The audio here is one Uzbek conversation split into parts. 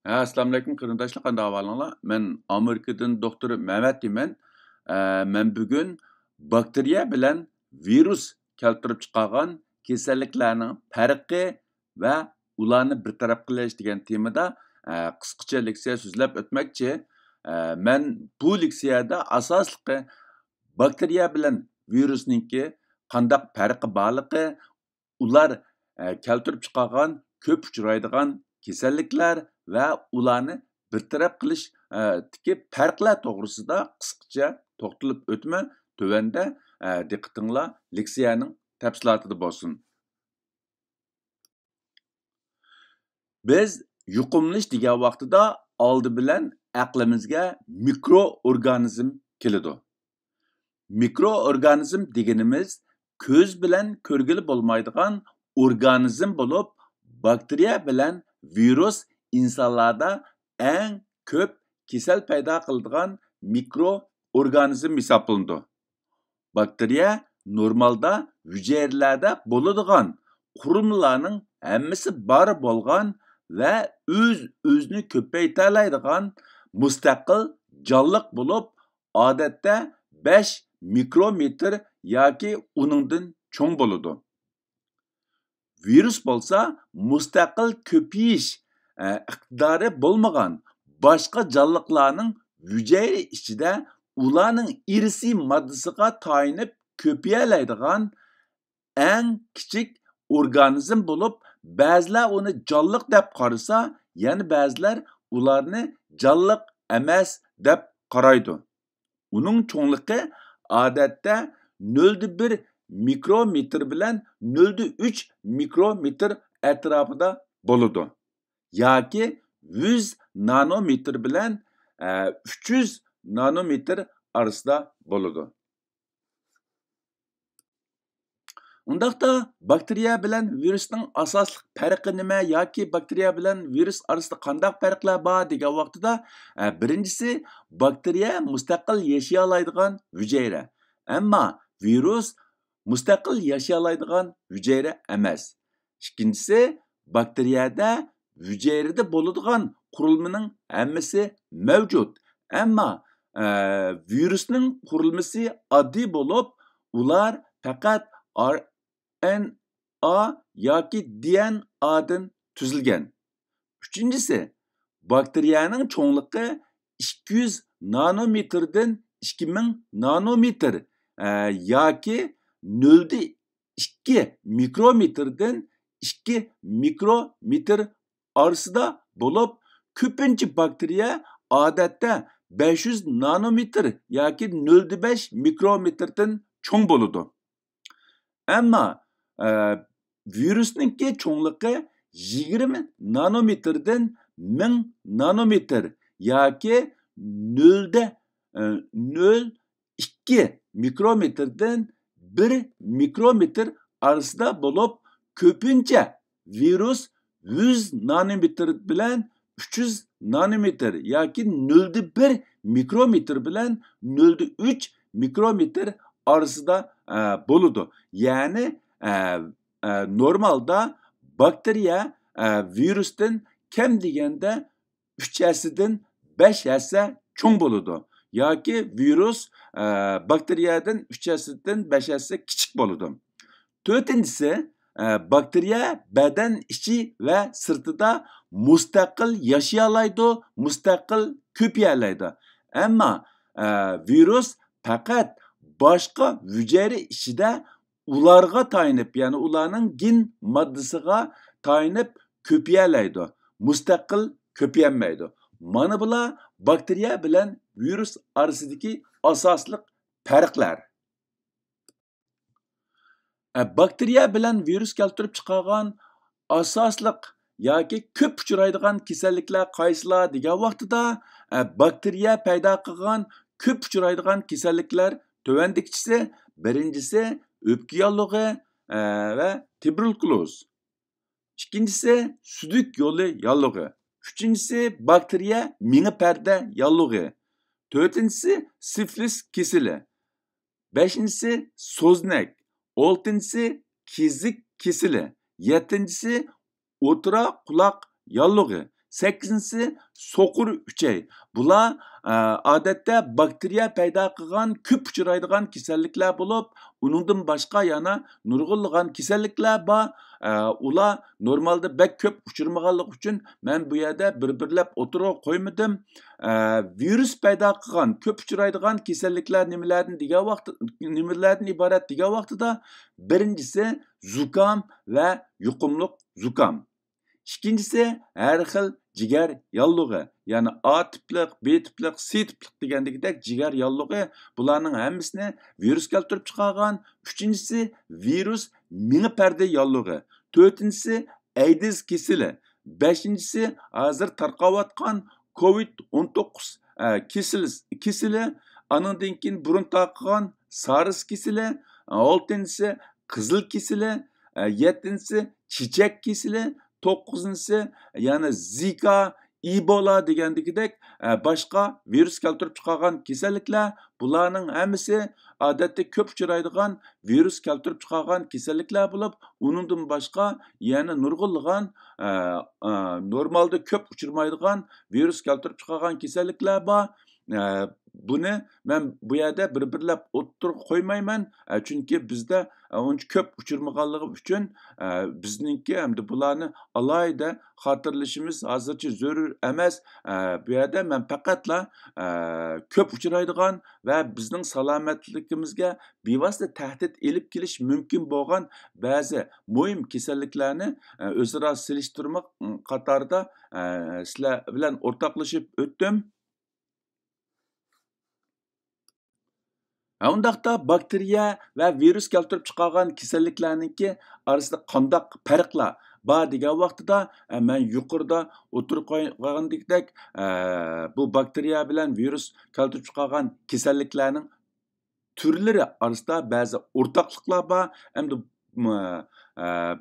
Assalomu alaykum qarindoshlar, qanday ahvolinglar? Men Amerikadan doktor Mehmet deyman. Men bugun bakteriya bilan virus keltirib chiqargan kasalliklarning farqi va ularni bartaraf qilish degan temada qisqacha leksiya so'zlab o'tmoqchi. Men bu leksiyada asosliqi bakteriya bilan virusninki qandaq farqi borligi, ular keltirib chiqargan ko'p uchraydigan kasalliklar va ularni bartaraf qilishdagi farqlar to'g'risida qisqacha to'xtalib o'tma. Tövəndə diqqətinizlər leksiyanın təfsilatında bo'lsin. Biz yuqumlash degan vaqtida oldi bilan aqlimizga mikroorganizm keladi. Mikroorganizm deganimiz ko'z bilan ko'rgili bo'lmaydigan organizm bo'lib, bakteriya bilan virus insonlarda eng ko'p kasal paydo qiladigan mikroorganizm hisoblanadi. Bakteriya normalda hücrelarda bo'ladigan qurilmalarning hammasi bor bo'lgan va o'z-o'zini ko'paytiradigan mustaqil jonliq bo'lib, odatda 5 mikrometr yoki uningdan cho'ng bo'ladi. Virus bo'lsa mustaqil ko'payish iqtidori bo'lmagan boshqa jonliqlarning hücre ichida ularning irsiy moddasiga tayinib ko'payalaydigan eng kichik organizm bo'lib, ba'zilar uni jonliq deb qarasa, yana ba'zilar ularni jonliq emas deb qaraydi. Uning cho'ngligi odatda 0,1 mikrometr bilan 0,3 mikrometr atrofida bo'ladi. Yoki 100 nanometr bilan 300 nanometr arasida bo'ladi. Undaqda bakteriya bilan virusning asosli farqi nima yoki bakteriya bilan virus orasida qanday farqlar bor degan vaqtida, birinchisi bakteriya mustaqil yashay oladigan hücre. Ammo virus mustaqil yashay oladigan hücre emas. Ikkinchisi bakteriyada hücrede bo'ladigan qurilmaning hammasi mavjud. Ammo virusning qurilmasi oddiy bo'lib, ular faqat RNA yoki DNAdan tuzilgan. Uchinchisi, bakteriyaning cho'ngligi 200 nanometrdan 2000 nanometr yoki 0,2 mikrometrdan 2 mikrometr orasida bo'lib, ko'pincha bakteriya odatda 500 nanometr yoki 0,5 mikrometrdan cho'ng bo'ladi. Ammo virusninki cho'ngligi 20 nanometrdan 1000 nanometr yoki 0,02 mikrometrdan 1 mikrometr orasida bo'lib, ko'pincha virus 100 nanometr bilan 300 nanometr yoki 0,1 mikrometr bilan 0,3 mikrometr orasida bo'ladi. Ya'ni normalda bakteriya virusdan kam deganda 3 hessadan 5 hessa cho'ng bo'ladi. Yoki virus bakteriyadan 3 hessadan 5 hessa kichik bo'ladi. To'rtinchisi, bakteriya badan ichi va sirtida mustaqil yashay oladi, mustaqil ko'payalaydi. Ammo virus faqat boshqa hücre ichida ularga tayinib, ya'ni ularning gen moddasiga tayinib ko'payalaydi, mustaqil ko'paymaydi. Mana bular bakteriya bilan virus orasidagi asosli farqlar. Bakteriya bilan virus keltirib chiqargan asosli yoki ko'p uchraydigan kasalliklar qaysilar degan vaqtida, bakteriya paydo qilgan ko'p uchraydigan kasalliklar tövəndikisi, birincisi öpke yallığı ve tuberkuloz. İkincisi südük yolu yallığı. Üçüncüsü bakteriya mini perde yallığı. Dördüncüsü siflis kesili. Beşincisi soznek. Altıncısı kizik kesili. Yedincisi otura kulak yallığı. 8-si so'qir uchay. Bular odatda bakteriya paydo qilgan ko'p uchraydigan kasalliklar bo'lib, uningdan boshqa yana nurg'unlagan kasalliklar bor. Ular normalda bek ko'p uchirmaganligi uchun men bu yerda bir-birlab o'tirib qo'ymadim. Virus paydo qilgan ko'p uchraydigan kasalliklar nimalardan iborat degan vaqtida birinchisi zukam va yuqumliq zukam. İkincisi her xil ciger yallığı. Yani A tipliq, B tipliq, C tipliq degandek ciger yallığı bularning hammasini virus keltirib chiqargan. Üçüncüsü virus mini perde yallığı. Dördüncüsü AIDS kesili. Beşincisi hazır tarqavatqan COVID-19 kesili. Anından keyin burun taqıgan SARS kesili. Altıncısı kızıl kesili. Yettincisi çiçek kesili. 9'uncusu yani Zika, Ebola degandek başqa virus keltirib chiqargan kasalliklar, bularning hammasi odatda ko'p uchraydigan virus keltirib chiqargan kasalliklar bo'lib, uningdan boshqa yana nurg'unlagan normalda ko'p uchirmaydigan virus keltirib chiqargan kasalliklar bor. Buni men bu yerda bir-birlab o'tirib qo'ymayman, chunki bizda uncha ko'p uchirmaganligi uchun bizningki hamda bularni alayda xotirlashimiz hozircha zarur emas. Bu yerda men faqatla ko'p uchraydigan va bizning salomatligimizga bevosita tahdid elib kelish mumkin bo'lgan ba'zi muhim kasalliklarni o'zaro selishtirmoq qatorida sizlar bilan o'rtoqlashib o'tdim. Undaqda bakteriya va virus keltirib chiqargan kasalliklarningki orasida qandaq farqlar bor degan vaqtida men yuqorida o'tirib qo'ygandek bu bakteriya bilan virus keltirib chiqargan kasalliklarning turlari orasida ba'zi o'rtoqliklar bor. Endi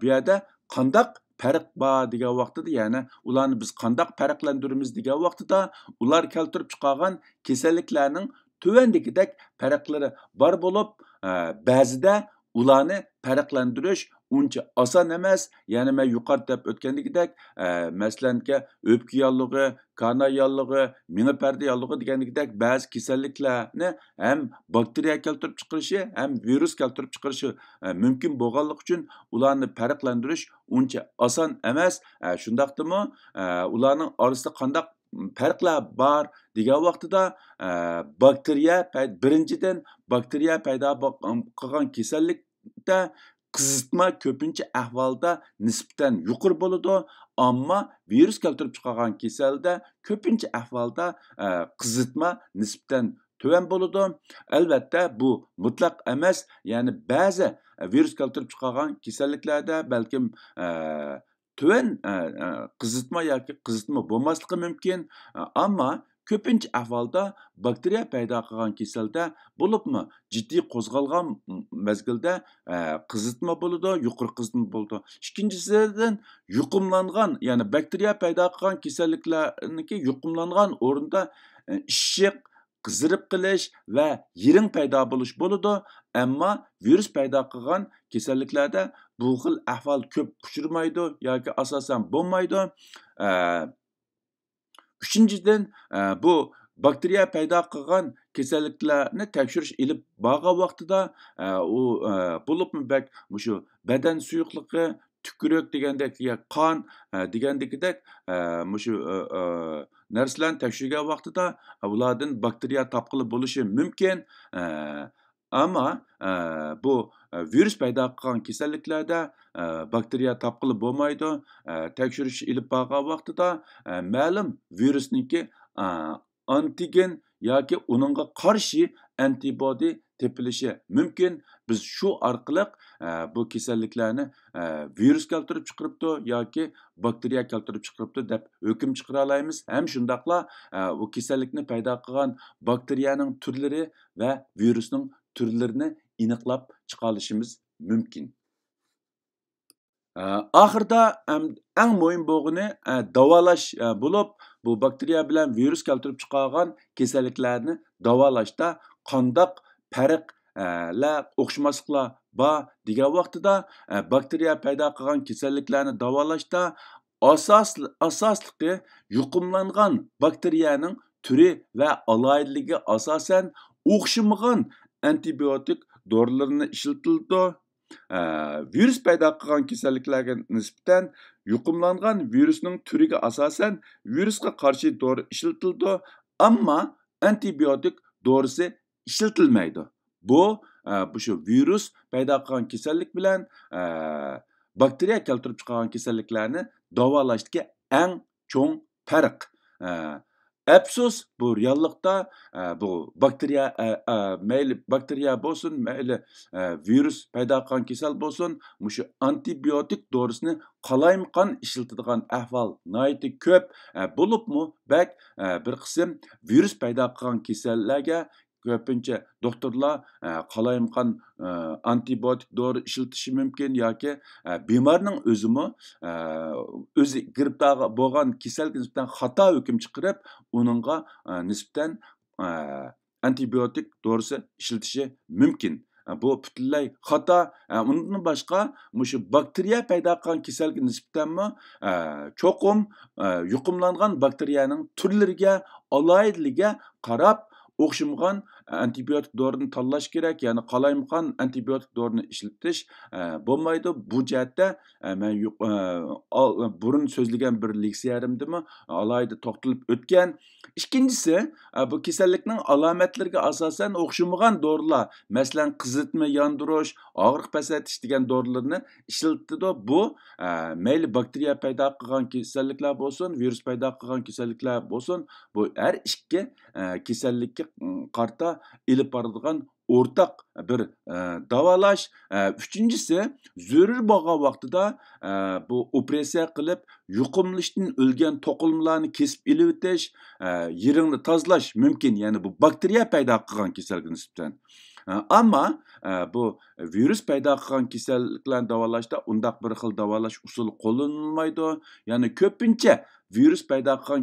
bu yerda qandaq farq bor degan vaqtida, ya'ni ularni biz qandaq farqlantiramiz degan vaqtida ular keltirib chiqargan kasalliklarning tövendikidek farqlari bor bo'lib, ba'zida ularni farqlantirish uncha oson emas. Ya'ni men yuqorida deb o'tgandek, masalanki o'pka yallig'i, kana yallig'i, mini parda yallig'i degandek ba'zi kasalliklarni ham bakteriya keltirib chiqarishi, ham virus keltirib chiqarishi mumkin bo'lganligi uchun ularni farqlantirish uncha oson emas. Shundaqdimi, ularning orasida qanday farqlar bor degan vaqtida birinchidan bakteriya paydo qilgan kasallikda qizitma ko'pincha ahvolda nisbatan yuqori bo'ladi, ammo virus keltirib chiqargan kasalda ko'pincha ahvolda qizitma nisbatan tuvan bo'ladi. Albatta bu mutlaq emas, ya'ni ba'zi virus keltirib chiqargan kasalliklarda balkim tuvan qizitma yoki qizitma bo'lmasligi mumkin, ammo ko'pincha ahvolda bakteriya paydo qilgan kasalda bo'libmi jiddiy qo'zg'algan mezgilda qizitma bo'ladi, yuqori qizitma bo'ladi. Ikkinchisidan yuqumlangan, ya'ni bakteriya paydo qilgan kasalliklarniki yuqumlangan o'rinda ishiq, qizirib qilish va yiring paydo bo'lish bo'ladi. Ammo virus paydo qilgan kasalliklarda bu xil ahvol ko'p uchirmaydi yoki asosan bo'lmaydi. Uchinchidan bu bakteriya paydo qilgan kasalliklarni tekshirish ilib borgan vaqtida u bo'libmi shu badan suyuqligi, tükürük degandek ya qon degandekidek shu narsalarni tekshirgan vaqtida ulardan bakteriya topqili bo'lishi mumkin. Ammo bu virus paydo qilgan kasalliklarda bakteriya topqili bo'lmaydi. Tekshirish ilib borgan vaqtida ma'lum virusniki antigen yoki uningga qarshi antibody tepilishi mumkin. Biz shu orqali bu kasalliklarni virus keltirib chiqaribdi yoki bakteriya keltirib chiqaribdi deb hukm chiqara olamiz. Ham shundaqla bu kasallikni paydo qilgan bakteriyaning turlari va virusning turlarini aniqlab chiqa olishimiz mumkin. Oxirida eng muhim bo'lgani davolash bo'lib, bu bakteriya bilan virus keltirib chiqargan kasalliklarni davolashda qandaq farqlar, o'xshamasliklar bor degan vaqtida bakteriya paydo qilgan kasalliklarni davolashda asosliqi yuqumlangan bakteriyaning turi va aloyidligi asosan o'xshamagan antibiotik dorilarni ishlatildi. Virus paydo qilgan kasalliklarga nisbatan yuqumlangan virusning turiga asosan virusga qarshi dori ishlatildi, ammo antibiotik dorisi ishlatilmaydi. Bu shu virus paydo qilgan kasallik bilan bakteriya keltirib chiqargan kasalliklarni davolashdagi eng cho'ng farq. Afsus, bu reallikda bu bakteriya mayli bakteriya bo'lsin, mayli virus paydo qilgan kasal bo'lsin, mushu antibiotik dorisini qalaymiqan ishlatadigan ahvol nihoyatda ko'p bo'libmi, bak bir qism virus paydo qilgan kasallarga ko'pincha doktorlar qalaymiqan antibiotik dori ishlatishi mumkin yoki bemorning o'zimi o'zi giribdor bo'lgan kasalga nisbatan xato hukm chiqarib, uningga nisbatan antibiotik dorisi ishlatishi mumkin. Bu butunlay xato. Undan boshqa mushu bakteriya paydo qilgan kasalga nisbatanmi cho'qim yuqumlangan bakteriyaning turlariga, aloyidligiga qarab o'xshamagan antibiotik dorini tanlash kerak, ya'ni qalaymiqan antibiotik dorini ishlatish bo'lmaydi. Bu jihatda men burun so'zlagan bir leksiyarimdimi alohida to'xtalib o'tgan. Ikkinchisi, bu kasallikning alomatlariga asosan o'xshamagan dorilar, masalan, qizitma yondirish, og'riq pasaytish degan dorilarni ishlatadi. Bu mayli bakteriya paydo qilgan kasalliklar bo'lsin, virus paydo qilgan kasalliklar bo'lsin, bu har ikki kasallikka qarta ilib boradigan o'rtaq bir davolash. Uchinchisi, zarur bo'lgan vaqtida bu operatsiya qilib yuqumlashdan o'lgan to'qilmalarni kesib ilib o'tish, yeringni tozalash mumkin, ya'ni bu bakteriya paydo qilgan kasalga nisbatan. Ammo bu virus paydo qilgan kasalliklarni davolashda undaq bir xil davolash usuli qo'llanilmaydi. Ya'ni ko'pincha virus paydo qilgan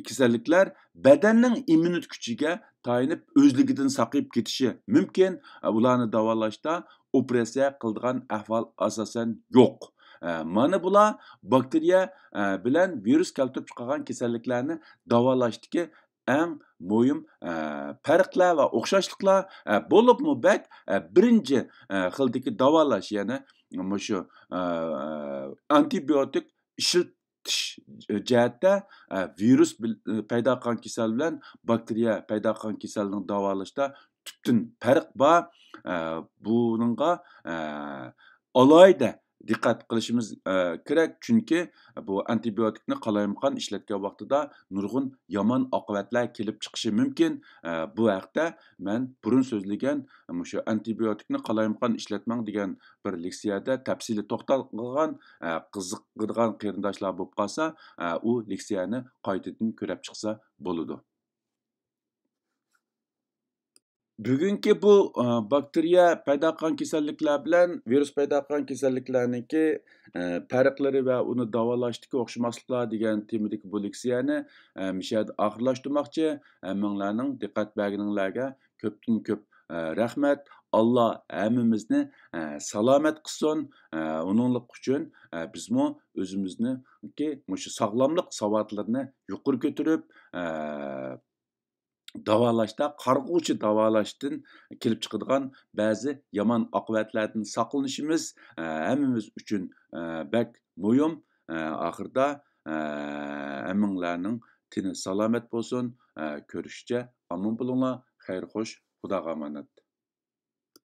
kasalliklar badanning immunit kuchiga tayinib o'zligidan saqlayib ketishi mumkin. Ularni davolashda operatsiya qiladigan ahvol asosan yo'q. Mana bular bakteriya bilan virus keltirib chiqargan kasalliklarni davolashdagi eng muhim farqlar va o'xshashliklar bo'libmi, bak birinchi xildagi davolash, ya'ni shu antibiotik ishlatish jihatda virus paydo qilgan kasal bilan bakteriya paydo qilgan kasalni davolashda tubdan farq bor. Buningga alohida diqqat qilishimiz kerak, chunki bu antibiotikni qalaymiqan ishlatgan vaqtida nurg'un yomon oqibatlar kelib chiqishi mumkin. Bu haqda men burun so'zlagan shu antibiotikni qalaymiqan ishlatmang degan bir leksiyada tafsili to'xtalgan, qiziqadigan qarindoshlar bo'lib qolsa, u leksiyani qaytadan ko'rib chiqsa bo'ladi. Bugungi bu bakteriya paydo qilgan kasalliklar bilan virus paydo qilgan kasalliklarniki farqlari va uni davolashdagi o'xshamasliklar degan temadagi bu leksiyani mishada oxirlashtirmoqchi. Minglarning diqqat berganinglarga ko'pdan ko'p rahmat. Alloh hammamizni salomat qilsin. Uninglik uchun bizmo o'zimizniki shu sog'lomlik savodlarini yuqori ko'tarib davolashda qarg'uvchi davolashdan kelib chiqadigan ba'zi yomon oqibatlardan saqlanishimiz hammamiz uchun bak muhim. Oxirida hammanglarning tini salomat bo'lsin. Ko'rishcha omon bo'linglar. Xayr xo'sh, Xudoga omonat.